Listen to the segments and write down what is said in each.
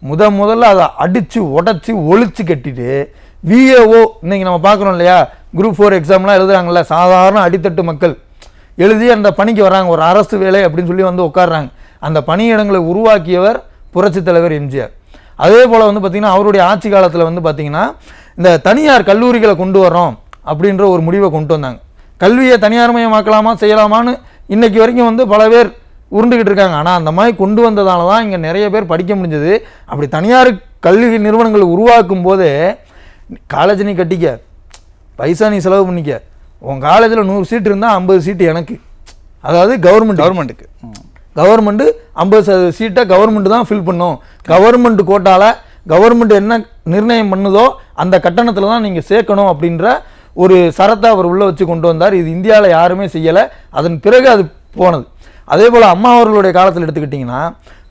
முதல்ல அதை அடித்து உடச்சி ஒழிச்சு கட்டிட்டு விஏஓ இன்னைக்கு நம்ம பார்க்குறோம் இல்லையா, குரூப் 4 எக்ஸாம்லாம் எழுதுறாங்கல்ல, சாதாரண அடித்தட்டு மக்கள் எழுதி அந்த பணிக்கு வராங்க, ஒரு அரசு வேலை அப்படின்னு சொல்லி வந்து உட்காடுறாங்க. அந்த பணியிடங்களை உருவாக்கியவர் புரட்சித் தலைவர் எம்ஜிஆர். அதே போல் வந்து பார்த்திங்கன்னா அவருடைய ஆட்சி காலத்தில் வந்து பார்த்திங்கன்னா இந்த தனியார் கல்லூரிகளை கொண்டு வரோம் அப்படின்ற ஒரு முடிவை கொண்டு வந்தாங்க. கல்வியை தனியார்மயமாக்கலாமா செய்யலாமான்னு இன்னைக்கு வரைக்கும் வந்து பல பேர் உருண்டுக்கிட்டு இருக்காங்க. ஆனால் அந்த மாதிரி கொண்டு வந்ததால தான் இங்கே நிறைய பேர் படிக்க முடிஞ்சது. அப்படி தனியார் கல்வி நிறுவனங்கள் உருவாக்கும் போதே காலேஜ் நீ கட்டிக்க, பைசா நீ செலவு பண்ணிக்க, உன் காலேஜில் 100 சீட்டு இருந்தால் 50 சீட்டு எனக்கு, அதாவது கவர்மெண்ட்டுக்கு 50% சீட்டை கவர்மெண்ட் தான் ஃபில் பண்ணும். கவர்மெண்ட் கோட்டால கவர்மெண்ட் என்ன நிர்ணயம் பண்ணுதோ அந்த கட்டணத்தில் தான் நீங்கள் சேர்க்கணும் அப்படின்ற ஒரு சரத்தை அவர் உள்ளே வச்சு கொண்டு வந்தார். இது இந்தியாவில் யாருமே செய்யலை. அதன் பிறகு அது போனது. அதே போல் அம்மா அவர்களுடைய காலத்தில் எடுத்துக்கிட்டிங்கன்னா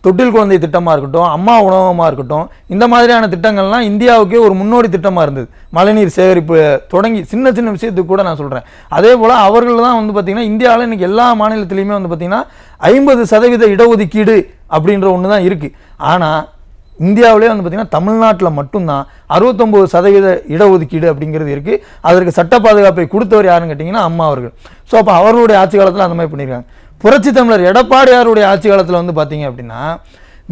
தொட்டில் குழந்தை திட்டமாக இருக்கட்டும், அம்மா உணவகமாக இருக்கட்டும், இந்த மாதிரியான திட்டங்கள்லாம் இந்தியாவுக்கே ஒரு முன்னோடி திட்டமாக இருந்தது. மழைநீர் சேகரிப்பு தொடங்கி சின்ன சின்ன விஷயத்துக்கு கூட நான் சொல்கிறேன். அதே போல் அவர்கள் தான் வந்து பார்த்திங்கன்னா இந்தியாவில் இன்றைக்கி எல்லா மாநிலத்திலையுமே வந்து பார்த்திங்கன்னா 50% இடஒதுக்கீடு அப்படின்ற ஒன்று தான் இருக்குது. ஆனால் இந்தியாவிலே வந்து பார்த்திங்கன்னா தமிழ்நாட்டில் மட்டும்தான் 69% இடஒதுக்கீடு அப்படிங்கிறது இருக்குது. அதற்கு சட்ட பாதுகாப்பை கொடுத்தவர் யாருன்னு கேட்டிங்கன்னா அம்மா அவர்கள். ஸோ அப்போ அவர்களுடைய ஆட்சி காலத்தில் அந்த மாதிரி பண்ணியிருக்காங்க. புரட்சி தமிழர் எடப்பாடியாருடைய ஆட்சி காலத்தில் வந்து பார்த்தீங்க அப்படின்னா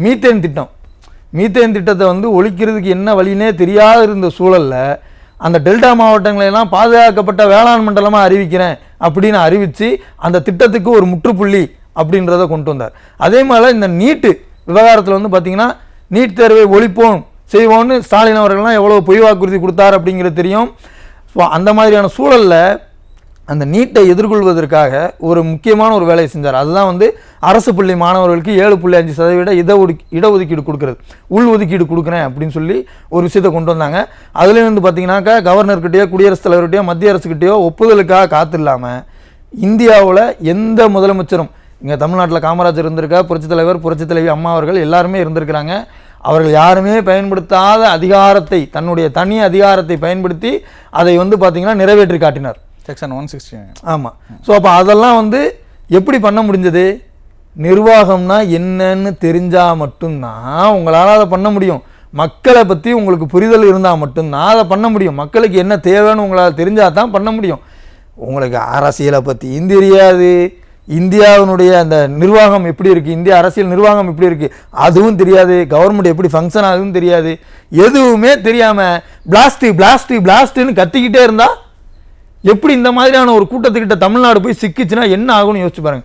மீத்தேன் திட்டத்தை வந்து ஒழிக்கிறதுக்கு என்ன வழினே தெரியாத இருந்த சூழலில் அந்த டெல்டா மாவட்டங்களெல்லாம் பாதுகாக்கப்பட்ட வேளாண் மண்டலமாக அறிவிக்கிறேன் அப்படின்னு அறிவித்து அந்த திட்டத்துக்கு ஒரு முற்றுப்புள்ளி அப்படின்றத கொண்டு வந்தார். அதே மாதிரி இந்த நீட்டு விவகாரத்தில் வந்து பார்த்தீங்கன்னா நீட் தேர்வை ஒழிப்போம் செய்வோம்னு ஸ்டாலின் அவர்கள்லாம் எவ்வளோ பொய் வாக்குறுதி கொடுத்தார் அப்படிங்கிறது தெரியும். ஸோ அந்த மாதிரியான சூழலில் அந்த நீட்டை எதிர்கொள்வதற்காக ஒரு முக்கியமான ஒரு வேலையை செஞ்சார். அதுதான் வந்து அரசு பள்ளி மாணவர்களுக்கு 7.5% இடஒதுக்கீடு கொடுக்குறது, உள் ஒதுக்கீடு கொடுக்குறேன் அப்படின்னு சொல்லி ஒரு விஷயத்தை கொண்டு வந்தாங்க. அதுலேயும் வந்து பார்த்தீங்கன்னாக்கா கவர்னர்கிட்டயோ குடியரசுத் தலைவர்கிட்டயோ மத்திய அரசுக்கிட்டேயோ ஒப்புதலுக்காக காத்து இல்லாமல் இந்தியாவில் எந்த முதலமைச்சரும், இங்கே தமிழ்நாட்டில் காமராஜர் இருந்திருக்கா, புரட்சித் தலைவர் புரட்சித் தலைவி அம்மா அவர்கள் எல்லாருமே இருந்திருக்கிறாங்க. அவர்கள் யாருமே பயன்படுத்தாத அதிகாரத்தை, தன்னுடைய தனி அதிகாரத்தை பயன்படுத்தி அதை வந்து பார்த்தீங்கன்னா நிறைவேற்றி காட்டினார். செக்ஷன் 160. ஆமாம். ஸோ அப்போ அதெல்லாம் வந்து எப்படி பண்ண முடிஞ்சது? நிர்வாகம்னா என்னன்னு தெரிஞ்சால் மட்டும்தான் உங்களால் அதை பண்ண முடியும். மக்களை பற்றி உங்களுக்கு புரிதல் இருந்தால் மட்டும்தான் அதை பண்ண முடியும். மக்களுக்கு என்ன தேவைன்னு உங்களால் தெரிஞ்சால் தான் பண்ண முடியும். உங்களுக்கு அரசியலை பற்றியும் தெரியாது, இந்தியாவினுடைய அந்த நிர்வாகம் எப்படி இருக்குது, இந்திய அரசியல் நிர்வாகம் எப்படி இருக்குது அதுவும் தெரியாது, கவர்மெண்ட் எப்படி ஃபங்க்ஷன் ஆகுதுன்னு தெரியாது. எதுவுமே தெரியாமல் பிளாஸ்ட்டுன்னு கத்திக்கிட்டே இருந்தால் எப்படி இந்த மாதிரியான ஒரு கூட்டத்துக்கிட்ட தமிழ்நாடு போய் சிக்கிச்சுன்னா என்ன ஆகும்னு யோசிச்சு பாருங்க.